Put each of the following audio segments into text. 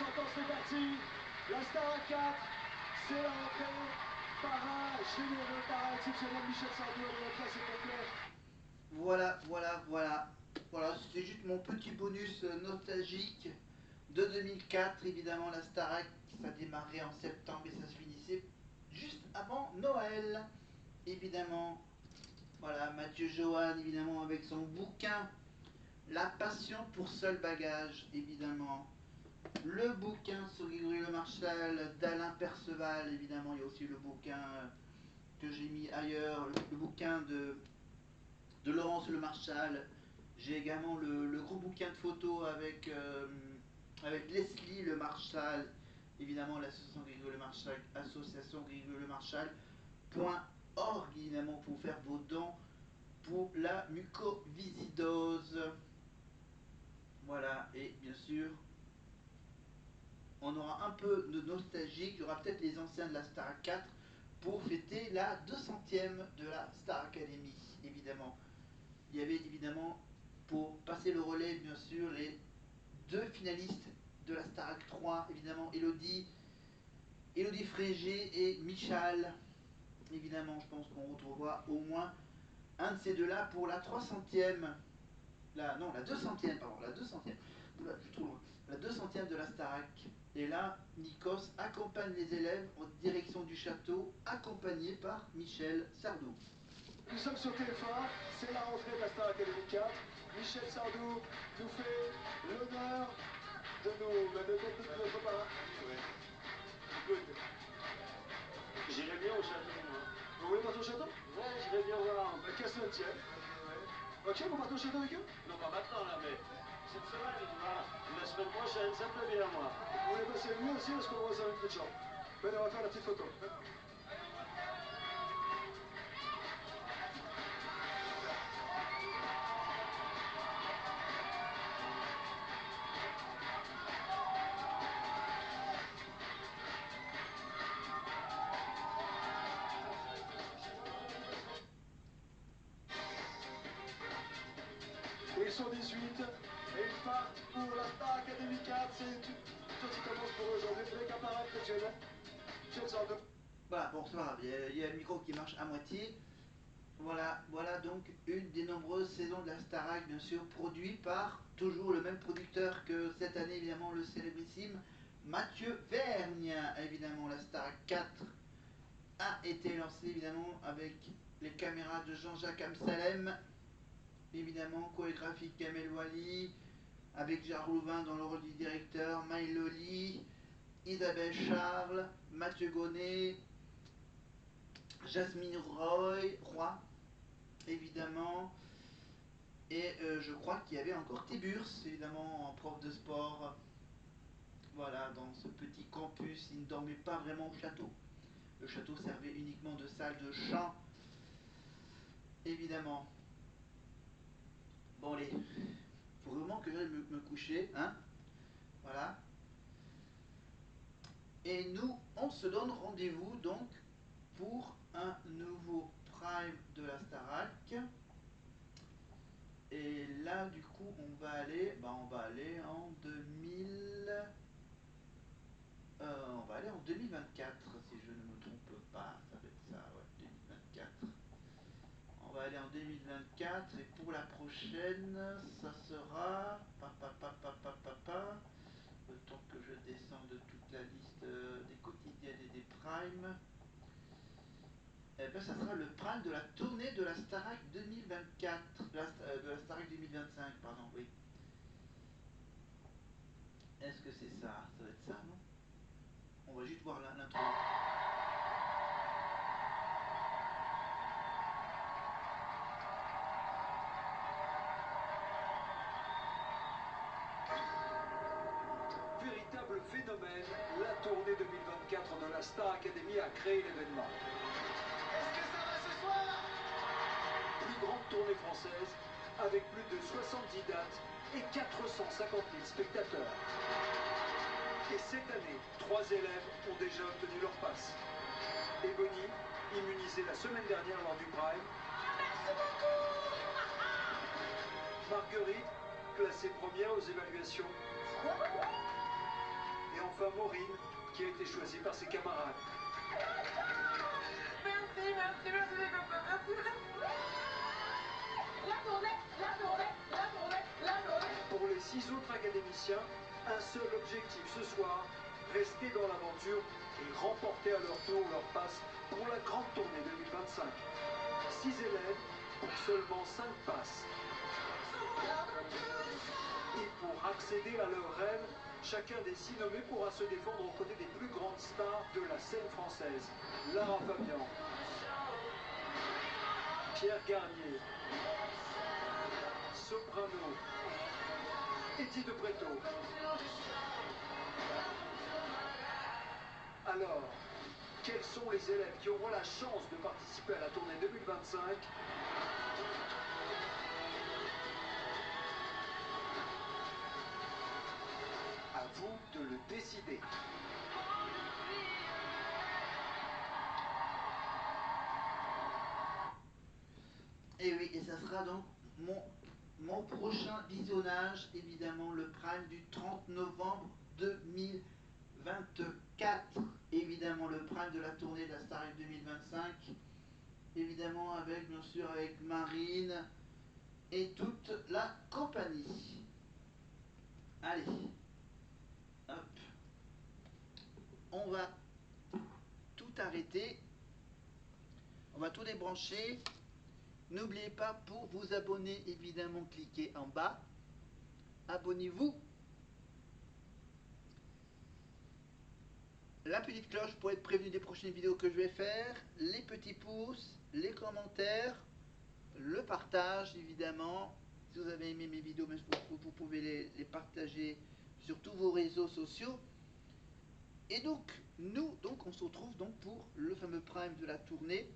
chantant, c'est parti. La Star à 4, c'est la rentrée par un généreux, par un exceptionnel Michel Sardou à la classe est complet. Voilà, c'était juste mon petit bonus nostalgique de 2004. Évidemment, la Starac, ça démarrait en septembre et ça se finissait juste avant Noël. Évidemment, voilà, Mathieu Johan, évidemment, avec son bouquin La passion pour seul bagage, évidemment. Le bouquin sur Grégory Le Marchal d'Alain Perceval, évidemment. Il y a aussi le bouquin que j'ai mis ailleurs, le bouquin de Laurence Le Marchal. J'ai également le gros bouquin de photos avec Leslie Le Marchal, évidemment l'association Grégory Le Marchal, association Grégory Le Marchal.org, évidemment, pour faire vos dons pour la mucoviscidose. Voilà, et bien sûr, on aura un peu de nostalgie. Il y aura peut-être les anciens de la Star 4 pour fêter la 200e de la Star Academy, évidemment. Il y avait évidemment, pour passer le relais, bien sûr, les deux finalistes de la Starac 3, évidemment, Elodie Frégé et Michal. Évidemment, je pense qu'on retrouvera au moins un de ces deux-là pour la 300e. La 200e, pardon, la 200e. Oula, je suis trop loin. La 200e de la Starac. Et là, Nikos accompagne les élèves en direction du château, accompagné par Michel Sardou. Nous sommes sur TF1, c'est la rentrée de la Star Academy 4. Michel Sardou nous fait l'honneur de notre parrain. Écoute, j'irais bien au château, moi. Vous voulez partir au château? Ouais, j'irais bien voir un peu. Qu'à cela ne tienne. Ok, vous partez au château avec eux? Non, pas maintenant, là, mais cette semaine, voilà. La semaine prochaine, ça me plaît bien, moi. Vous voulez passer lui aussi parce qu'on va réserver une petite chambre. Ben, on va faire la petite photo. Et ils sont 18 et ils partent pour la Star Academy 4. C'est tout qui commence pour eux aujourd'hui. Avec un parrain exceptionnel. Michel Sardou. Voilà, bon, c'est pas grave, il y a le micro qui marche à moitié. Voilà donc une des nombreuses saisons de la Starac, bien sûr, produit par toujours le même producteur que cette année, évidemment, le célébrissime Mathieu Vergne. Évidemment, la Starac 4 a été lancée, évidemment, avec les caméras de Jean-Jacques Amsalem, évidemment, chorégraphie Kamel Wally, avec Gérard Louvain dans le rôle du directeur, Maï Loli, Isabelle Charles, Mathieu Gonnet, Jasmine Roy, évidemment, et je crois qu'il y avait encore Tiburce, évidemment, en prof de sport. Voilà, dans ce petit campus, il ne dormait pas vraiment au château. Le château servait uniquement de salle de chant, évidemment. Bon, allez, faut vraiment que j'aille me coucher, hein. Voilà. Et nous, on se donne rendez-vous donc pour un nouveau prime de la Starac. Et là, du coup, on va aller en 2000. On va aller en 2024, si je ne me trompe pas. Ça va être ça, ouais, 2024. On va aller en 2024 et pour la prochaine, ça sera. Le temps que je descends de toute la liste des quotidiennes et des primes. Eh bien, ça sera le prime de la tournée de la Starac 2024. De la Starac 2025, pardon, oui. Est-ce que c'est ça? Ça va être ça, non? On va juste voir l'intro. Véritable phénomène, la tournée 2024 de la Star Academy a créé l'événement. Est-ce que ça va ce soir? Plus grande tournée française, avec plus de 70 dates et 450 000 spectateurs. Et cette année, 3 élèves ont déjà obtenu leur passe. Ebony, immunisée la semaine dernière lors du Prime. Merci beaucoup. Marguerite, classée première aux évaluations. Et enfin Maureen, qui a été choisie par ses camarades. Merci, merci, merci les copains, merci. La tournée, la tournée, la tournée, la tournée. Pour les 6 autres académiciens, un seul objectif ce soir, rester dans l'aventure et remporter à leur tour leur passe pour la grande tournée 2025. 6 élèves pour seulement 5 passes. Et pour accéder à leur rêve, chacun des 6 nommés pourra se défendre aux côtés des plus grandes stars de la scène française. Lara Fabian, Pierre Garnier, Soprano, Eddie de Pretto. Alors, quels sont les élèves qui auront la chance de participer à la tournée 2025? À vous de le décider. Et oui, et ça sera donc mon prochain visionnage, évidemment le prime du 30 novembre 2024. Évidemment le prime de la tournée de la Star Academy 2025. Évidemment avec, bien sûr, avec Marine et toute la compagnie. Allez, hop, on va tout arrêter, on va tout débrancher. N'oubliez pas, pour vous abonner, évidemment, cliquez en bas. Abonnez-vous. La petite cloche pour être prévenu des prochaines vidéos que je vais faire. Les petits pouces, les commentaires, le partage, évidemment. Si vous avez aimé mes vidéos, vous pouvez les partager sur tous vos réseaux sociaux. Et donc, nous, on se retrouve donc pour le fameux prime de la tournée.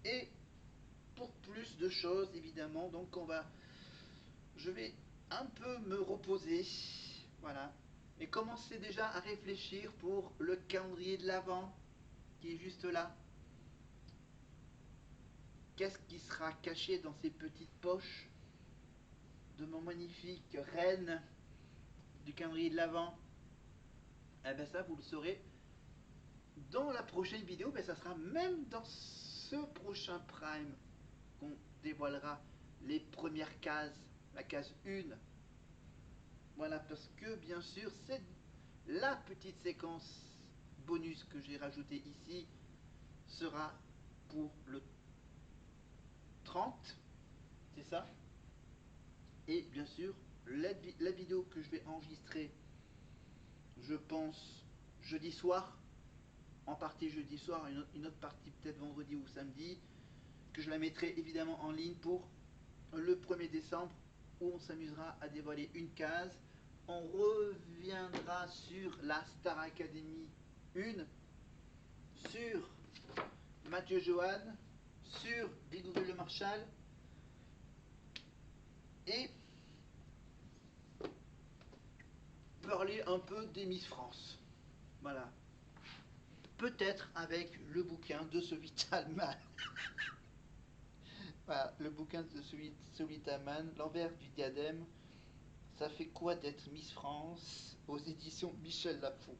Et pour plus de choses, évidemment, donc je vais un peu me reposer, voilà, et commencer déjà à réfléchir pour le calendrier de l'Avent qui est juste là. Qu'est-ce qui sera caché dans ces petites poches de mon magnifique reine du calendrier de l'Avent? Eh bien ça, vous le saurez dans la prochaine vidéo, mais ça sera même dans ce prochain prime qu'on dévoilera les premières cases, la case 1. Voilà, parce que bien sûr, c'est la petite séquence bonus que j'ai rajoutée ici sera pour le 30, c'est ça. Et bien sûr, la vidéo que je vais enregistrer, je pense, jeudi soir, en partie jeudi soir, une autre partie peut-être vendredi ou samedi, que je la mettrai évidemment en ligne pour le 1er décembre, où on s'amusera à dévoiler une case. On reviendra sur la Star Academy 1, sur Mathieu Johan, sur Grégory Le Marchal, et parler un peu des Miss France. Voilà. Peut-être avec le bouquin de Sophie Talman. Voilà, le bouquin de Sophie Talman, L'envers du diadème. Ça fait quoi d'être Miss France aux éditions Michel Lafon.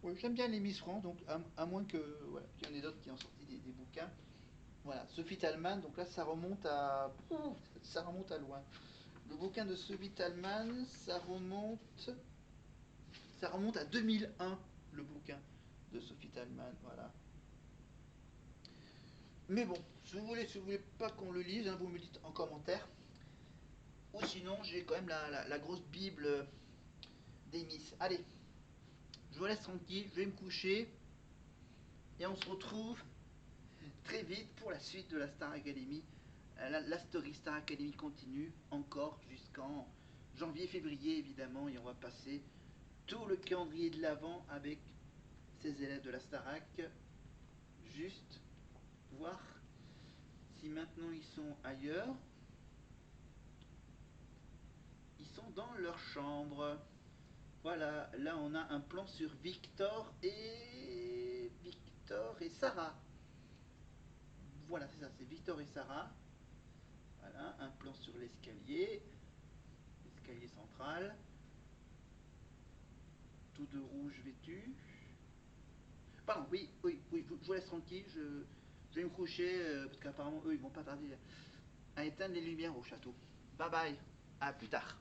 Ouais, j'aime bien les Miss France, donc à moins que voilà, qu'il y en ait d'autres qui ont sorti des bouquins. Voilà, Sophie Talman, donc là ça remonte à loin. Le bouquin de Sophie Talman, ça remonte à 2001, le bouquin de Sophie Talman, voilà. Mais bon, si vous voulez pas qu'on le lise, hein, vous me dites en commentaire. Ou sinon, j'ai quand même la grosse Bible des Miss. Allez, je vous laisse tranquille, je vais me coucher. Et on se retrouve très vite pour la suite de la Star Academy. La story Star Academy continue encore jusqu'en janvier-février évidemment. Et on va passer tout le calendrier de l'Avent avec ces élèves de la Starac. Juste voir si maintenant ils sont ailleurs. Ils sont dans leur chambre. Voilà, là on a un plan sur Victor et Sarah. Voilà, c'est ça, c'est Victor et Sarah. Voilà, un plan sur l'escalier central. tout de rouge vêtu. Pardon, oui, je vous laisse tranquille, je vais me coucher, parce qu'apparemment, eux, ils vont pas tarder à éteindre les lumières au château. Bye bye, à plus tard.